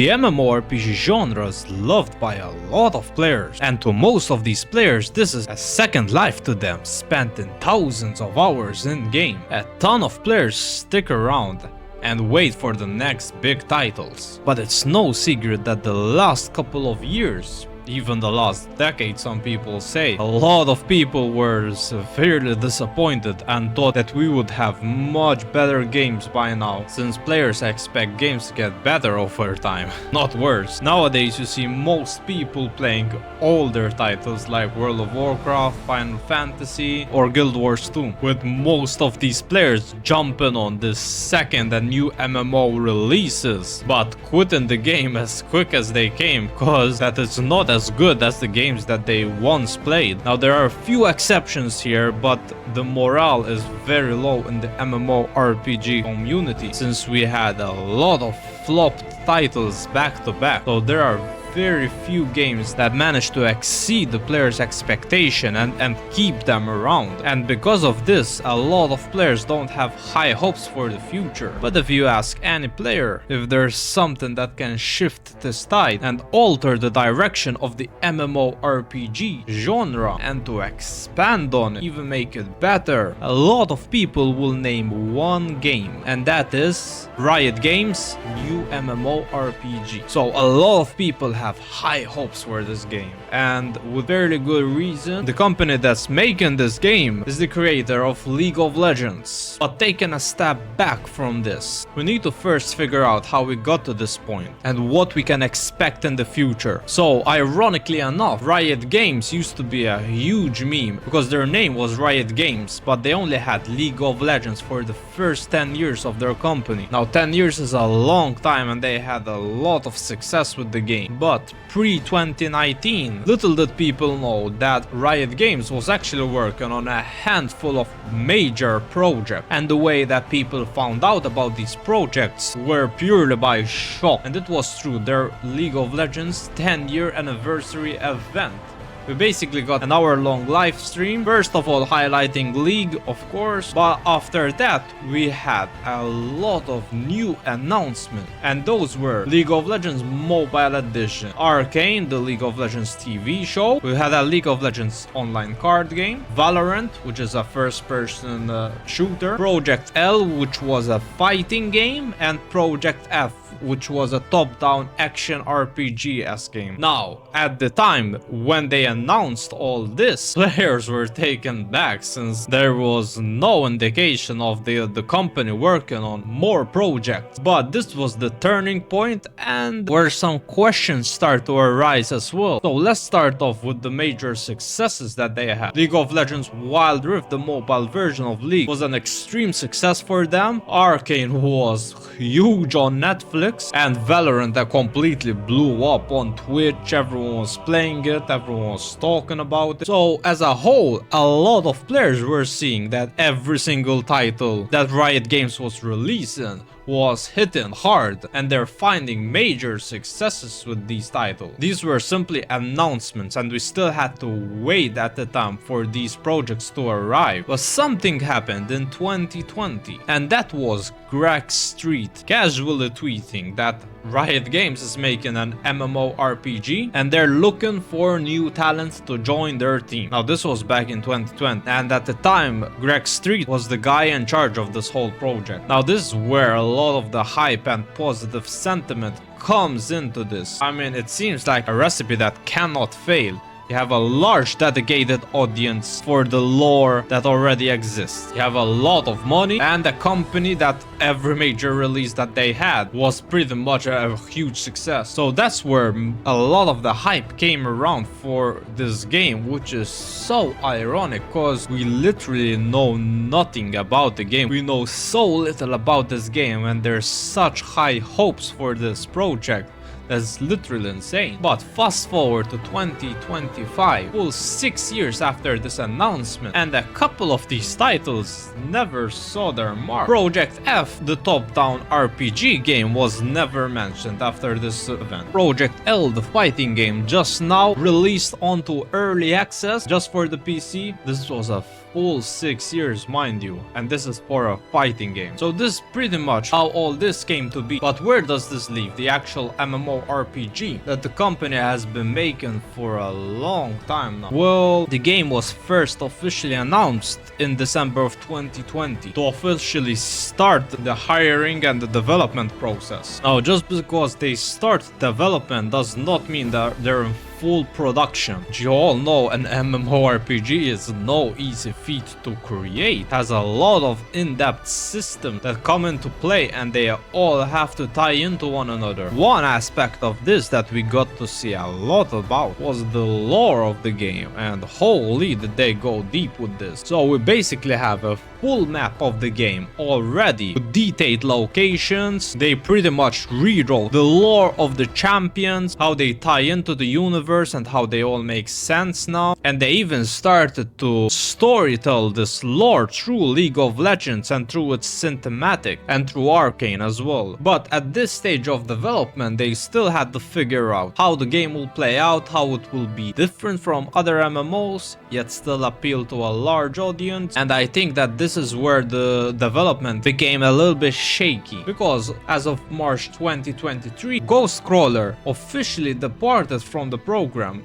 The MMORPG genre is loved by a lot of players, and to most of these players this is a second life to them, spent in thousands of hours in game. A ton of players stick around and wait for the next big titles. But it's no secret that the last couple of years, even the last decade some people say, a lot of people were severely disappointed and thought that we would have much better games by now, since players expect games to get better over time, not worse. Nowadays you see most people playing older titles like World of Warcraft, Final Fantasy or Guild Wars 2, with most of these players jumping on the second and new MMO releases, but quitting the game as quick as they came, cause that is not as good as the games that they once played. Now there are a few exceptions here, but the morale is very low in the MMORPG community, since we had a lot of flopped titles back to back. So there are very few games that manage to exceed the players' expectation and keep them around. And because of this, a lot of players don't have high hopes for the future. But if you ask any player if there's something that can shift this tide and alter the direction of the MMORPG genre and to expand on it, even make it better, a lot of people will name one game, and that is Riot Games' new MMORPG. So a lot of people have high hopes for this game, and with fairly good reason. The company that's making this game is the creator of League of Legends. But taking a step back from this, we need to first figure out how we got to this point and what we can expect in the future. So ironically enough, Riot Games used to be a huge meme because their name was Riot Games, but they only had League of Legends for the first 10 years of their company. Now 10 years is a long time and they had a lot of success with the game, but pre-2019, little did people know that Riot Games was actually working on a handful of major projects, and the way that people found out about these projects were purely by shock, and it was through their League of Legends 10-year anniversary event. We basically got an hour-long live stream, first of all highlighting League, of course, but after that we had a lot of new announcements, and those were League of Legends Mobile Edition, Arcane, the League of Legends TV show, we had a League of Legends online card game, Valorant, which is a first-person shooter, Project L, which was a fighting game, and Project F, which was a top-down action RPG-esque game. Now, at the time when they announced all this, players were taken back, since there was no indication of the company working on more projects. But this was the turning point, and where some questions start to arise as well. So let's start off with the major successes that they had. League of Legends Wild Rift, the mobile version of League, was an extreme success for them. Arcane was huge on Netflix, and Valorant that completely blew up on Twitch. Everyone was playing it, everyone was talking about it. So as a whole, a lot of players were seeing that every single title that Riot Games was releasing was hitting hard, and they're finding major successes with these titles. These were simply announcements, and we still had to wait at the time for these projects to arrive. But something happened in 2020, and that was Greg Street casually tweeting that Riot Games is making an MMORPG and they're looking for new talents to join their team. Now this was back in 2020, and at the time Greg Street was the guy in charge of this whole project. Now this is where a lot of the hype and positive sentiment comes into this. I mean, it seems like a recipe that cannot fail. You have a large dedicated audience for the lore that already exists. You have a lot of money and a company that every major release that they had was pretty much a huge success. So that's where a lot of the hype came around for this game, which is so ironic because we literally know nothing about the game. We know so little about this game, and there's such high hopes for this project. That's literally insane. But fast forward to 2021, 2025, full 6 years after this announcement, and a couple of these titles never saw their mark. Project F, the top-down RPG game, was never mentioned after this event. Project L, the fighting game, just now released onto early access just for the PC. This was a full 6 years, mind you, and this is for a fighting game. So this is pretty much how all this came to be. But where does this leave the actual MMORPG that the company has been making for a long time now? Well, the game was first officially announced in December of 2020 to officially start the hiring and the development process. Now, just because they start development does not mean that they're in full production. You all know an MMORPG is no easy feat to create. It has a lot of in-depth systems that come into play, and they all have to tie into one another. One aspect of this that we got to see a lot about was the lore of the game, and holy did they go deep with this. So we basically have a full map of the game already with detailed locations. They pretty much rewrote the lore of the champions, how they tie into the universe and how they all make sense now, and they even started to storytell this lore through League of Legends and through its cinematic and through Arcane as well. But at this stage of development, they still had to figure out how the game will play out, how it will be different from other MMOs yet still appeal to a large audience. And I think that this is where the development became a little bit shaky, because as of March 2023, Ghostcrawler officially departed from the program.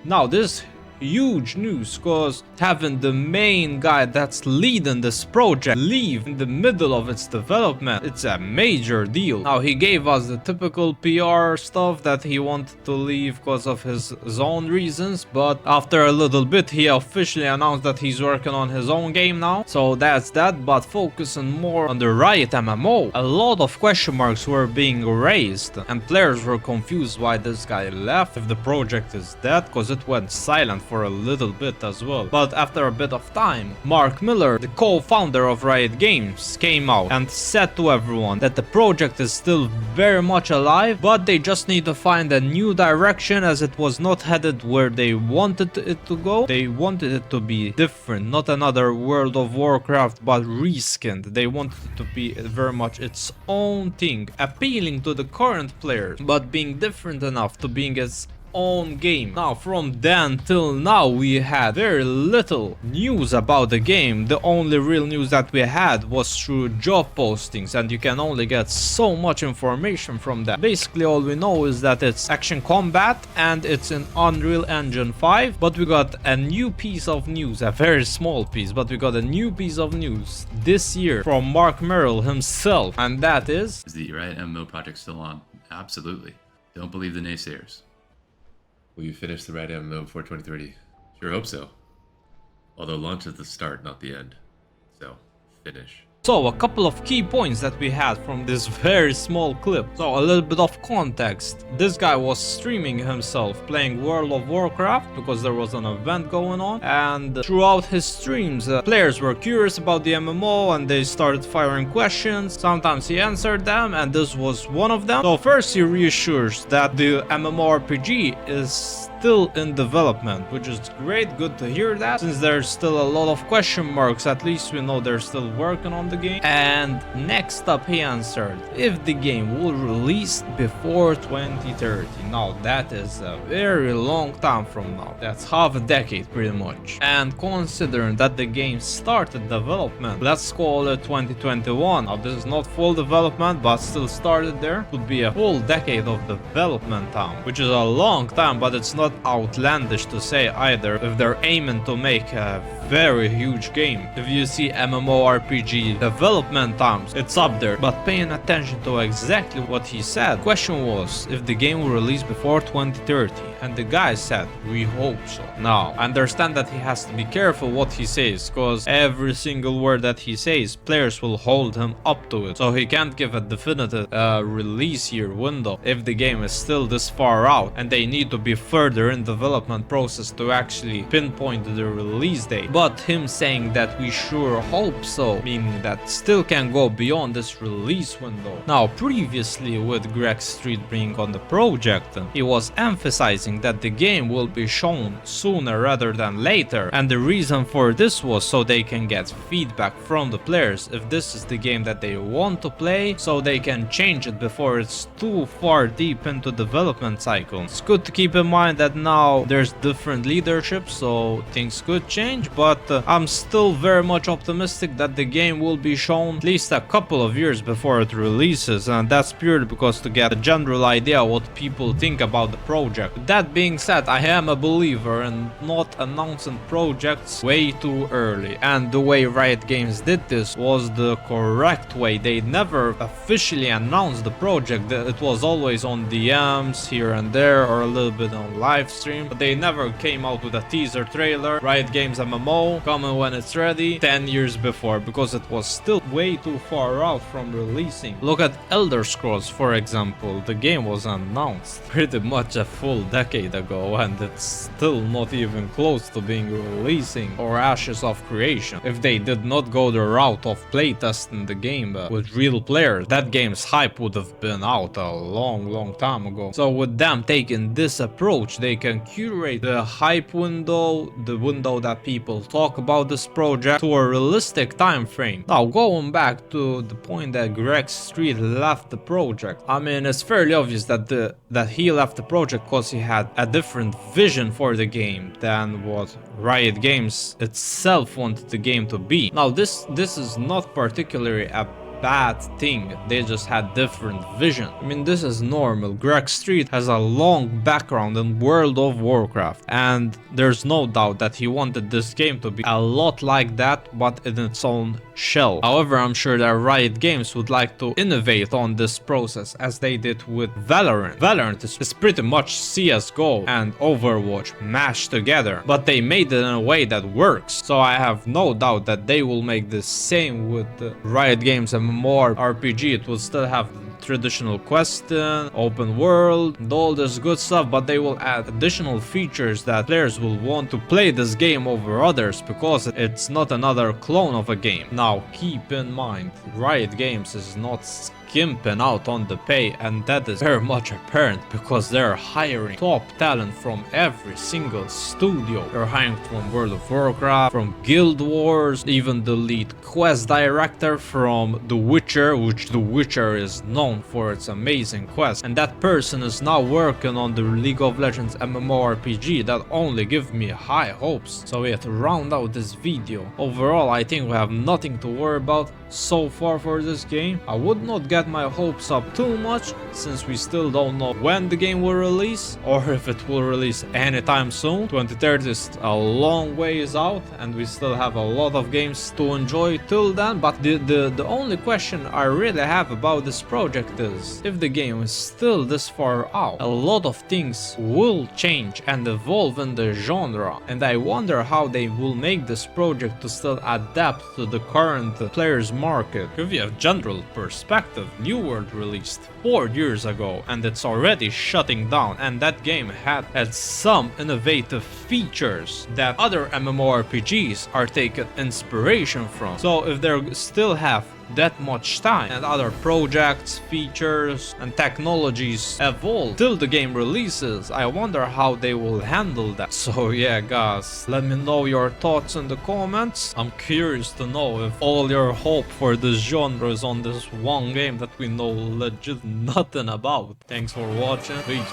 Now this huge news, cause having the main guy that's leading this project leave in the middle of its development, it's a major deal. Now he gave us the typical PR stuff that he wanted to leave because of his own reasons, but after a little bit he officially announced that he's working on his own game now. So that's that, but focusing more on the Riot MMO, a lot of question marks were being raised and players were confused why this guy left, if the project is dead, because it went silent for a little bit as well. But after a bit of time, Mark Miller, the co-founder of Riot Games, came out and said to everyone that the project is still very much alive, but they just need to find a new direction, as it was not headed where they wanted it to go. They wanted it to be different, not another World of Warcraft, but reskinned. They wanted it to be very much its own thing, appealing to the current players, but being different enough to being its own game. Now from then till now we had very little news about the game. The only real news that we had was through job postings, and you can only get so much information from that. Basically all we know is that it's action combat and it's in Unreal Engine 5, but we got a new piece of news, a very small piece, but we got a new piece of news this year from Mark Merrill himself, and that is the Riot MMO project still on? Absolutely. Don't believe the naysayers. Will you finish the Riot MMO before 2030? Sure hope so. Although launch is the start, not the end. So, finish. So, a couple of key points that we had from this very small clip. So, a little bit of context. This guy was streaming himself playing World of Warcraft because there was an event going on, and throughout his streams, players were curious about the MMO and they started firing questions. Sometimes he answered them, and this was one of them. So, first he reassures that the MMORPG is still in development, which is great, good to hear that. Since there's still a lot of question marks, at least we know they're still working on the game. And next up he answered if the game will release before 2030. Now that is a very long time from now. That's half a decade pretty much. And considering that the game started development, let's call it 2021. Now this is not full development, but still started there. Would be a full decade of development time, which is a long time, but it's not outlandish to say either if they're aiming to make a very huge game. If you see MMORPG development times, it's up there. But paying attention to exactly what he said, question was if the game will release before 2030, and the guy said we hope so. Now I understand that he has to be careful what he says, because every single word that he says, players will hold him up to it, so he can't give a definitive release year window if the game is still this far out and they need to be further in development process to actually pinpoint the release date. but him saying that we sure hope so, meaning that still can go beyond this release window. Now, previously with Greg Street being on the project, he was emphasizing that the game will be shown sooner rather than later, and the reason for this was so they can get feedback from the players if this is the game that they want to play, so they can change it before it's too far deep into development cycle. It's good to keep in mind that now there's different leadership, so things could change, but I'm still very much optimistic that the game will be shown at least a couple of years before it releases, and that's purely because to get a general idea what people think about the project. That being said, I am a believer in not announcing projects way too early, and the way Riot Games did this was the correct way. They never officially announced the project, it was always on DMs here and there or a little bit on live stream, but they never came out with a teaser trailer, Riot Games MMO, coming when it's ready, 10 years before, because it was still way too far out from releasing. Look at Elder Scrolls, for example. The game was announced pretty much a full decade ago, and it's still not even close to being releasing, or Ashes of Creation. If they did not go the route of playtesting the game with real players, that game's hype would have been out a long time ago. So with them taking this approach, they can curate the hype window, the window that people talk about this project, to a realistic time frame. Now, going back to the point that Greg Street left the project, I mean, it's fairly obvious that he left the project because he had a different vision for the game than what Riot Games itself wanted the game to be. Now, this is not particularly a bad thing, they just had different vision. I mean, this is normal. Greg Street has a long background in World of Warcraft, and there's no doubt that he wanted this game to be a lot like that, but in its own shell. However, I'm sure that Riot Games would like to innovate on this process as they did with Valorant. Valorant is pretty much CSGO and Overwatch mashed together, but they made it in a way that works. So I have no doubt that they will make the same with Riot Games and more RPG. It will still have traditional question, open world, and all this good stuff, but they will add additional features that players will want to play this game over others because it's not another clone of a game. Now, keep in mind, Riot Games is not skimping out on the pay, and that is very much apparent because they're hiring top talent from every single studio. They're hiring from World of Warcraft, from Guild Wars, even the lead quest director from The Witcher, which The Witcher is known for its amazing quest, and that person is now working on the League of Legends MMORPG. That only gives me high hopes. So yeah, to round out this video, overall I think we have nothing to worry about so far for this game. I would not get my hopes up too much since we still don't know when the game will release or if it will release anytime soon. 2030 is a long ways out and we still have a lot of games to enjoy till then, but the only question I really have about this project is if the game is still this far out, a lot of things will change and evolve in the genre, and I wonder how they will make this project to still adapt to the current players market. Give you a general perspective, New World released 4 years ago and it's already shutting down, and that game had some innovative features that other MMORPGs are taking inspiration from. So if they still have that much time and other projects, features and technologies evolve till the game releases, I wonder how they will handle that. So yeah guys, let me know your thoughts in the comments. I'm curious to know if all your hope for this genre is on this one game that we know legit nothing about. Thanks for watching. Peace.